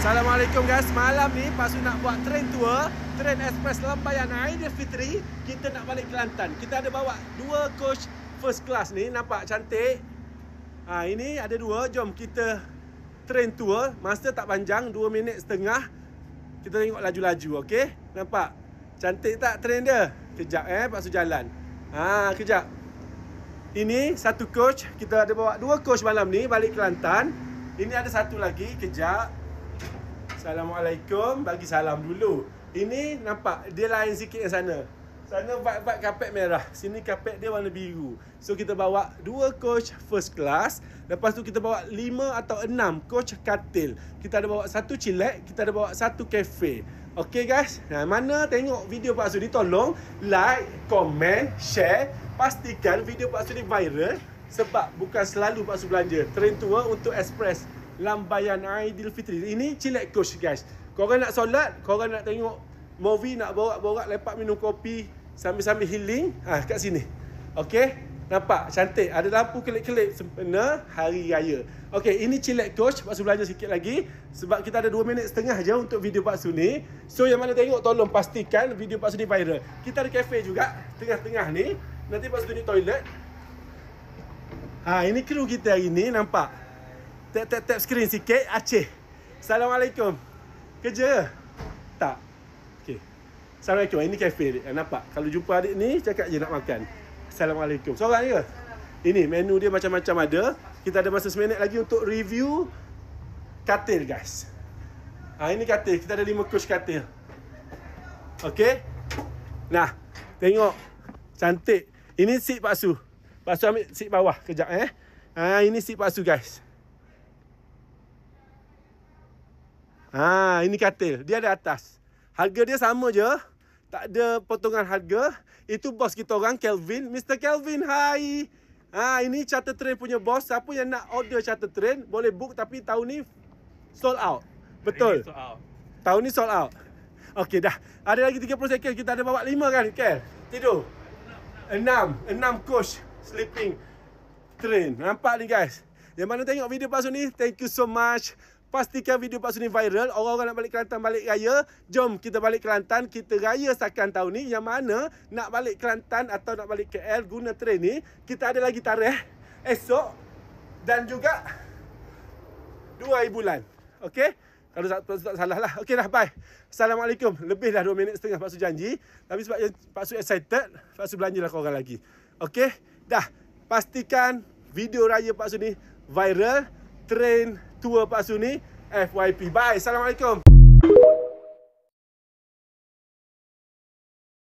Assalamualaikum guys. Malam ni Pak Su nak buat train tour, train express Lambayan Aidilfitri. Kita nak balik Kelantan. Kita ada bawa 2 coach first class ni. Nampak cantik. Ini ada 2. Jom kita train tour. Masa tak panjang, 2 minit setengah. Kita tengok laju-laju, okey? Nampak? Cantik tak train dia? Kejap Pak Su jalan. Kejap. Ini satu coach. Kita ada bawa 2 coach malam ni balik Kelantan. Ini ada satu lagi. Kejap. Assalamualaikum. Bagi salam dulu. Ini nampak dia lain sikit yang sana. Sana vibe kapet merah. Sini kapet dia warna biru. So kita bawa 2 coach first class. Lepas tu kita bawa 5 atau 6 coach katil. Kita ada bawa 1 chilek. Kita ada bawa 1 cafe. Okay guys. Mana tengok video Pak Su ni, tolong like, komen, share. Pastikan video Pak Su ni viral. Sebab bukan selalu Pak Su belanja. Train tour untuk express Lambayan Aidilfitri. Ini chilek coach guys. Korang nak solat, korang nak tengok movie, nak borak-borak, lepak minum kopi sambil-sambil healing, kat sini. Okey? Nampak? Cantik. Ada lampu kelip-kelip sempena hari raya. Okey, ini chilek coach. Pak Su belanja sikit lagi sebab kita ada 2 minit setengah je untuk video Pak Su ni. So yang mana tengok, tolong pastikan video Pak Su ni viral. Kita ada cafe juga tengah-tengah ni. Nanti Pak Su ni toilet. Ini kru kita hari ni. Nampak? Tap skrin sikit. Aceh. Assalamualaikum. Kerja? Tak. Okey. Assalamualaikum. Ini kafe dia. Nampak? Kalau jumpa adik ni, cakap je nak makan. Assalamualaikum. Seorang ke? Ini menu dia macam-macam ada. Kita ada masa seminit lagi untuk review katil guys. Ini katil. Kita ada 5 coach katil. Okey. Nah, tengok. Cantik. Ini seat Pak Su. Pak Su ambil seat bawah. Kejap ini seat Pak Su guys. Ini katil. Dia ada atas. Harga dia sama je. Tak ada potongan harga. Itu bos kita orang, Kelvin. Mr. Kelvin, hai. Ini charter train punya bos. Siapa yang nak order charter train, boleh book. Tapi tahun ni sold out. Betul? Sold out. Tahun ni sold out. Okey dah. Ada lagi 30 second. Kita ada bawa 5 kan, Kel? Tidur. 6 coach sleeping train. Nampak ni guys. Yang mana tengok video Pak Su ni, thank you so much. Pastikan video Pak Su ni viral. Orang-orang nak balik Kelantan, balik raya. Jom kita balik Kelantan. Kita raya sakan tahun ni. Yang mana nak balik Kelantan atau nak balik KL guna train ni, kita ada lagi tarikh esok dan juga 2 hari bulan. Okey? Kalau tak salah lah. Okey dah, bye. Assalamualaikum. Lebih dah 2 minit setengah Pak Su janji. Tapi sebab Pak Su excited, Pak Su belanjalah korang lagi. Okey? Dah. Pastikan video raya Pak Su ni viral. Train tour Pak Su ni FYP. Bye. Assalamualaikum.